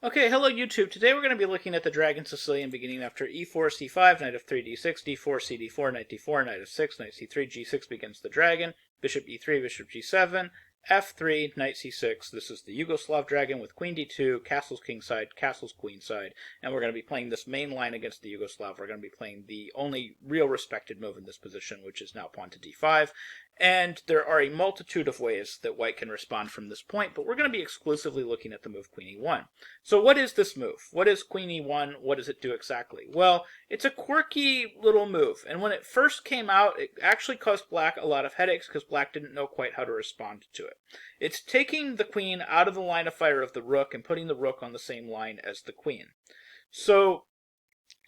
Okay, hello YouTube. Today we're going to be looking at the Dragon Sicilian beginning after e4, c5, knight of 3, d6, d4, cd4, knight d4, knight of 6, knight c3, g6 begins the dragon, bishop e3, bishop g7, f3, knight c6. This is the Yugoslav Dragon with queen d2, castles kingside, castles queenside, and we're going to be playing this main line against the Yugoslav. We're going to be playing the only real respected move in this position, which is now pawn to d5. And there are a multitude of ways that white can respond from this point, but we're going to be exclusively looking at the move queen e1. So what is this move? What is queen e1? What does it do exactly? Well, it's a quirky little move, and when it first came out, it actually caused black a lot of headaches because black didn't know quite how to respond to it. It's taking the queen out of the line of fire of the rook and putting the rook on the same line as the queen. So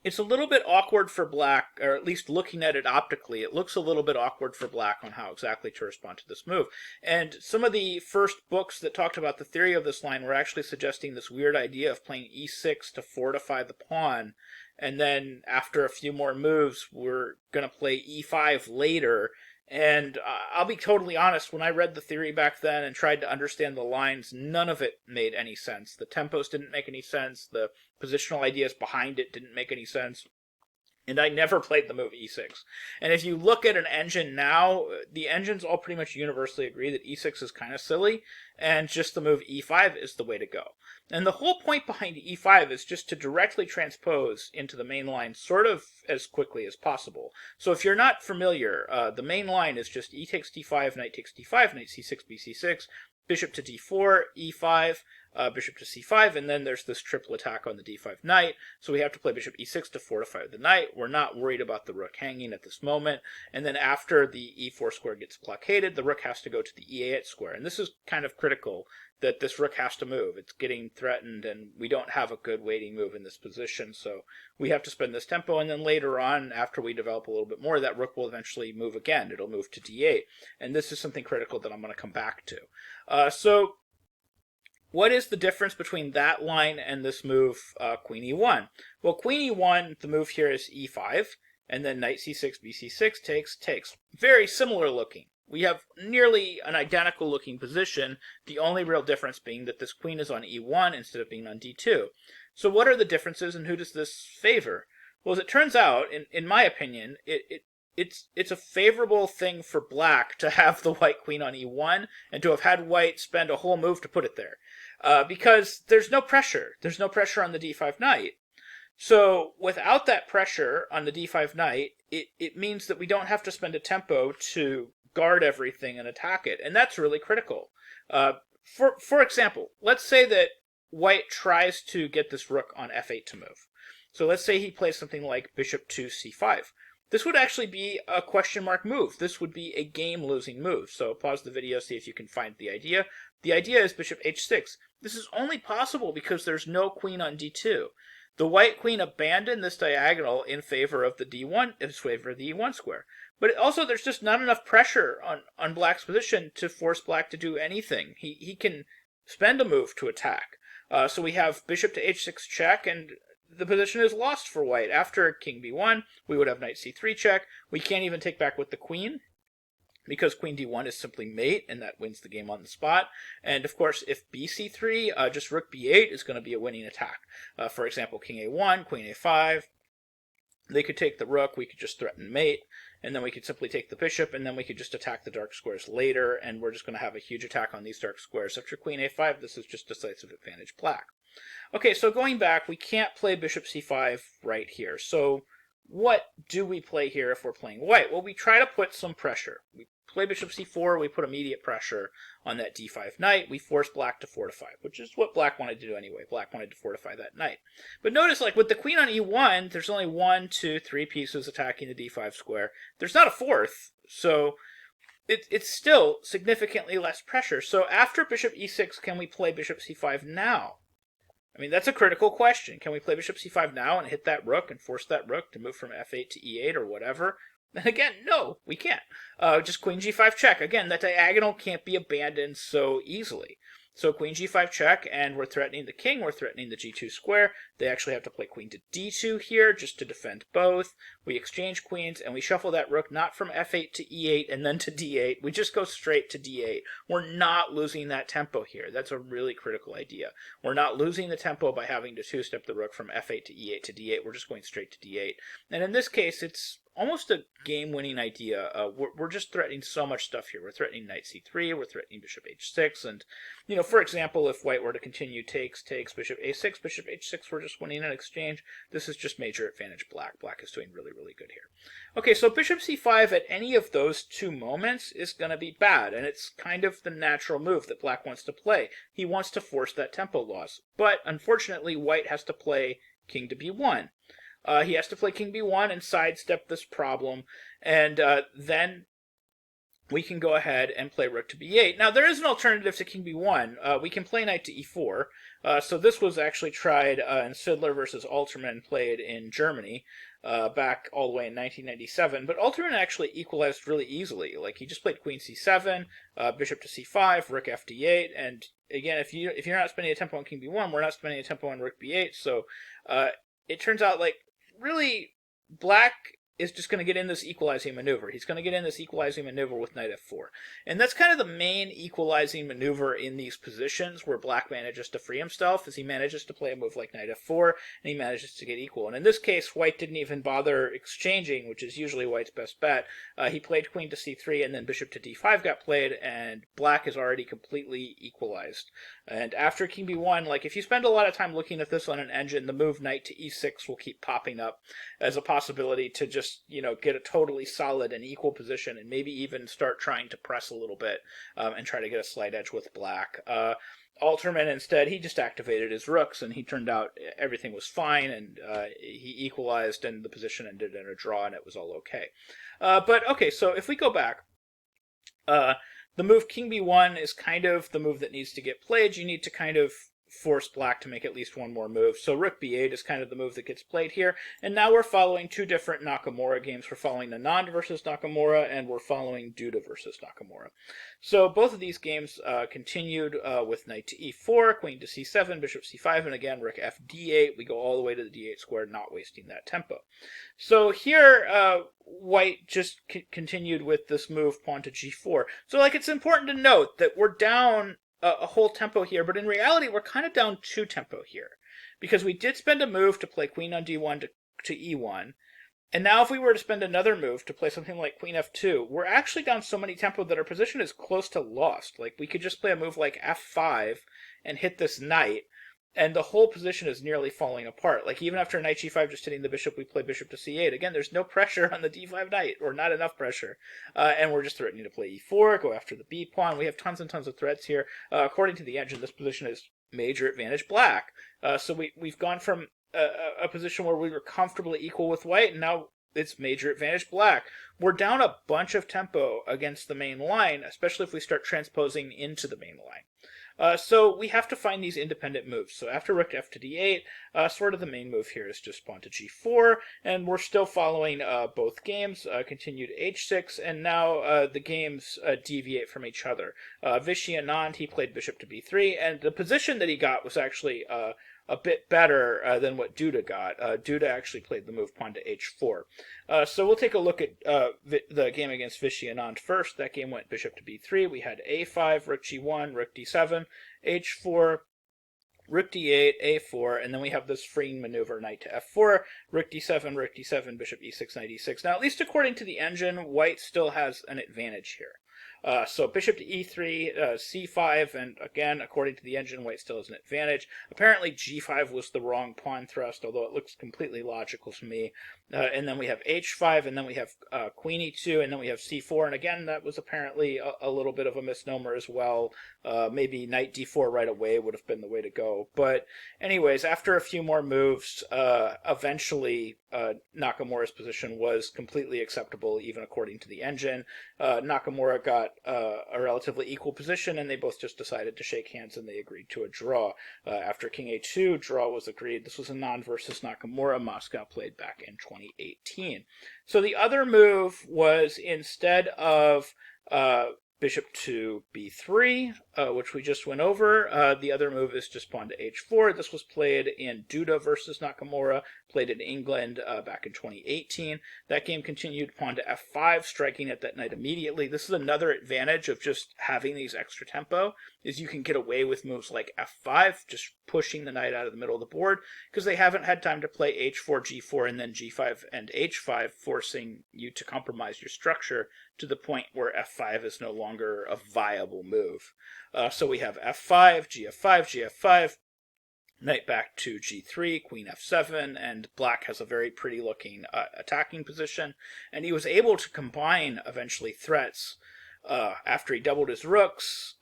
it's a little bit awkward for black, or at least looking at it optically, it looks a little bit awkward for black on how exactly to respond to this move. And some of the first books that talked about the theory of this line were actually suggesting this weird idea of playing e6 to fortify the pawn, and then after a few more moves, we're going to play e5 later. And I'll be totally honest, when I read the theory back then and tried to understand the lines, none of it made any sense. The tempos didn't make any sense. The positional ideas behind it didn't make any sense. And I never played the move e6. And if you look at an engine now, the engines all pretty much universally agree that e6 is kind of silly, and just the move e5 is the way to go. And the whole point behind e5 is just to directly transpose into the main line sort of as quickly as possible. So if you're not familiar, the main line is just e takes d5, knight takes d5, knight c6, bc6, bishop to d4, e5, bishop to c5, and then there's this triple attack on the d5 knight, so we have to play bishop e6 to fortify the knight. We're not worried about the rook hanging at this moment, and then after the e4 square gets blockaded, the rook has to go to the e8 square, and this is kind of critical that this rook has to move. It's getting threatened, and we don't have a good waiting move in this position, so we have to spend this tempo, and then later on, after we develop a little bit more, that rook will eventually move again. It'll move to d8, and this is something critical that I'm going to come back to. So what is the difference between that line and this move, queen e1? Well, queen e1, the move here is e5, and then knight c6, bc6 takes. Very similar looking. We have nearly an identical looking position, the only real difference being that this queen is on e1 instead of being on d2. So what are the differences, and who does this favor? Well, as it turns out, in my opinion, it's a favorable thing for black to have the white queen on e1 and to have had white spend a whole move to put it there. Because there's no pressure. There's no pressure on the d5 knight. So without that pressure on the d5 knight, it means that we don't have to spend a tempo to guard everything and attack it. And that's really critical. For example, let's say that white tries to get this rook on f8 to move. So let's say he plays something like bishop to c5. This would actually be a question mark move. This would be a game-losing move. So pause the video, see if you can find the idea. The idea is bishop h6. This is only possible because there's no queen on d2. The white queen abandoned this diagonal in favor of the d1, in favor of the e1 square. But also, there's just not enough pressure on black's position to force black to do anything. He can spend a move to attack. So we have bishop to h6 check, and the position is lost for white. After king b1, we would have knight c3 check. We can't even take back with the queen, because queen d1 is simply mate, and that wins the game on the spot. And of course, if bc3, just rook b8 is going to be a winning attack. For example, king a1, queen a5. They could take the rook, we could just threaten mate, and then we could simply take the bishop, and then we could just attack the dark squares later, and we're just going to have a huge attack on these dark squares. After queen a5, this is just decisive advantage black. Okay, so going back, we can't play bishop c5 right here. So what do we play here if we're playing white? Well, we try to put some pressure. We play bishop c4, we put immediate pressure on that d5 knight. We force black to fortify, which is what black wanted to do anyway. Black wanted to fortify that knight. But notice, like with the queen on e1, there's only 1, 2, 3 pieces attacking the d5 square. There's not a fourth, so it's still significantly less pressure. So after bishop e6, can we play bishop c5 now? I mean, that's a critical question. Can we play bishop c5 now and hit that rook and force that rook to move from f8 to e8 or whatever? And again, no, we can't. Just queen g5 check. Again, that diagonal can't be abandoned so easily. So queen g5 check, and we're threatening the king, we're threatening the g2 square. They actually have to play queen to d2 here just to defend both. We exchange queens, and we shuffle that rook not from f8 to e8 and then to d8. We just go straight to d8. We're not losing that tempo here. That's a really critical idea. We're not losing the tempo by having to two-step the rook from f8 to e8 to d8. We're just going straight to d8. And in this case, it's almost a game-winning idea. We're just threatening so much stuff here. We're threatening knight c3, we're threatening bishop h6, and, you know, for example, if white were to continue takes, bishop a6, bishop h6, we're just winning an exchange. This is just major advantage black. Black is doing really, really good here. Okay, so bishop c5 at any of those two moments is going to be bad, and it's kind of the natural move that black wants to play. He wants to force that tempo loss, but unfortunately, white has to play king to b1. He has to play king b1 and sidestep this problem, and then we can go ahead and play rook to b8. Now, there is an alternative to king b1. We can play knight to e4. So this was actually tried in Sidler versus Alterman, played in Germany back all the way in 1997. But Alterman actually equalized really easily. Like, he just played queen c7, bishop to c5, rook f d8, and again, if you're not spending a tempo on king b1, we're not spending a tempo on rook b8. So it turns out, like, really, black is just going to get in this equalizing maneuver. He's going to get in this equalizing maneuver with knight f4. And that's kind of the main equalizing maneuver in these positions where black manages to free himself, is he manages to play a move like knight f4, and he manages to get equal. And in this case, white didn't even bother exchanging, which is usually white's best bet. He played queen to c3, and then bishop to d5 got played, and black is already completely equalized. And after king b1, like, if you spend a lot of time looking at this on an engine, the move knight to e6 will keep popping up as a possibility to just, you know, get a totally solid and equal position, and maybe even start trying to press a little bit and try to get a slight edge with black. Alterman, instead, he just activated his rooks, and he turned out everything was fine, and he equalized, and the position ended in a draw, and it was all okay. But, okay, so if we go back, the move king b1 is kind of the move that needs to get played. You need to kind of force black to make at least one more move. So rook b8 is kind of the move that gets played here. And now we're following two different Nakamura games. We're following Anand versus Nakamura, and we're following Duda versus Nakamura. So both of these games continued with knight to e4, queen to c7, bishop c5, and again, rook f d8. We go all the way to the d8 square, not wasting that tempo. So here, white just continued with this move, pawn to g4. So, like, it's important to note that we're down a whole tempo here, but in reality, we're kind of down two tempo here, because we did spend a move to play queen on d1 to e1, and now if we were to spend another move to play something like queen f2, we're actually down so many tempo that our position is close to lost. Like, we could just play a move like f5 and hit this knight, and the whole position is nearly falling apart. Like, even after knight g5 just hitting the bishop, we play bishop to c8. Again, there's no pressure on the d5 knight, or not enough pressure. And we're just threatening to play e4, go after the b pawn. We have tons and tons of threats here. According to the engine, this position is major advantage black. So we've gone from a position where we were comfortably equal with white, and now it's major advantage black. We're down a bunch of tempo against the main line, especially if we start transposing into the main line. So we have to find these independent moves. So after rook f to d8, sort of the main move here is just pawn to g4, and we're still following both games, continued h6, and now the games deviate from each other. Vishy Anand, he played bishop to b3, and the position that he got was actually a bit better than what Duda got. Duda actually played the move pawn to h4. So we'll take a look at the game against Vishy Anand first. That game went bishop to b3. We had a5, rook g1, rook d7, h4, rook d8, a4, and then we have this freeing maneuver, knight to f4, rook d7, bishop e6, knight e6. Now, at least according to the engine, white still has an advantage here. So bishop to e3, c5, and again, according to the engine, white still has an advantage. Apparently g5 was the wrong pawn thrust, although it looks completely logical to me. And then we have h5, and then we have queen e2, and then we have c4, and again, that was apparently a little bit of a misnomer as well. Maybe knight d4 right away would have been the way to go. But anyways, after a few more moves, eventually Nakamura's position was completely acceptable, even according to the engine. Nakamura got a relatively equal position, and they both just decided to shake hands, and they agreed to a draw. After king a2, draw was agreed. This was Anand versus Nakamura. Moscow played back in 2018. So the other move was, instead of bishop to b3, which we just went over. The other move is just pawn to h4. This was played in Duda versus Nakamura, played in England back in 2018. That game continued, pawn to f5, striking at that knight immediately. This is another advantage of just having these extra tempo, is you can get away with moves like f5, just pushing the knight out of the middle of the board, because they haven't had time to play h4, g4, and then g5 and h5, forcing you to compromise your structure to the point where f5 is no longer a viable move. So we have f5, gf5, gf5, knight back to g3, queen f7, and black has a very pretty looking attacking position. And he was able to combine, eventually, threats after he doubled his rooks,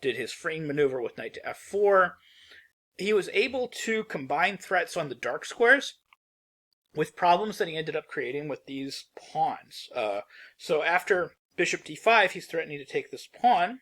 did his freeing maneuver with knight to f4. He was able to combine threats on the dark squares with problems that he ended up creating with these pawns. So after bishop d5, he's threatening to take this pawn.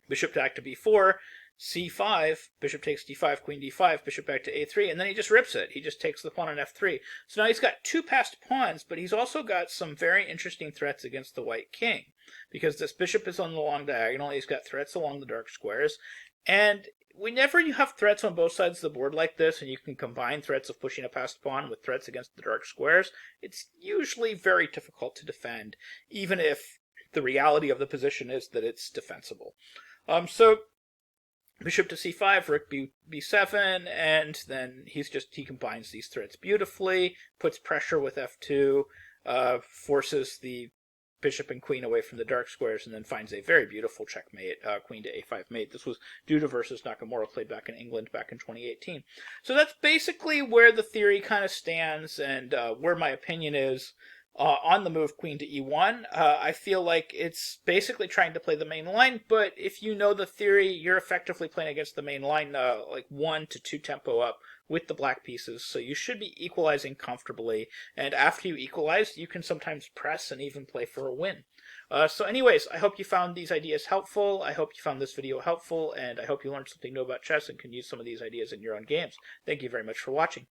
Bishop back to b4, c5, bishop takes d5, queen d5, bishop back to a3, and then he just rips it. He just takes the pawn on f3. So now he's got two passed pawns, but he's also got some very interesting threats against the white king, because this bishop is on the long diagonal. He's got threats along the dark squares, and whenever you have threats on both sides of the board like this, and you can combine threats of pushing a passed pawn with threats against the dark squares, it's usually very difficult to defend, even if the reality of the position is that it's defensible. So bishop to c5, rook b7, and then he combines these threats beautifully, puts pressure with f2, forces the bishop and queen away from the dark squares, and then finds a very beautiful checkmate, queen to a5 mate. This was Duda versus Nakamura, played back in England back in 2018. So that's basically where the theory kind of stands, and where my opinion is on the move queen to e1. I feel like it's basically trying to play the main line, but if you know the theory, you're effectively playing against the main line, like 1 to 2 tempo up with the black pieces, so you should be equalizing comfortably, and after you equalize, you can sometimes press and even play for a win. So anyways, I hope you found these ideas helpful, I hope you found this video helpful, and I hope you learned something new about chess and can use some of these ideas in your own games. Thank you very much for watching.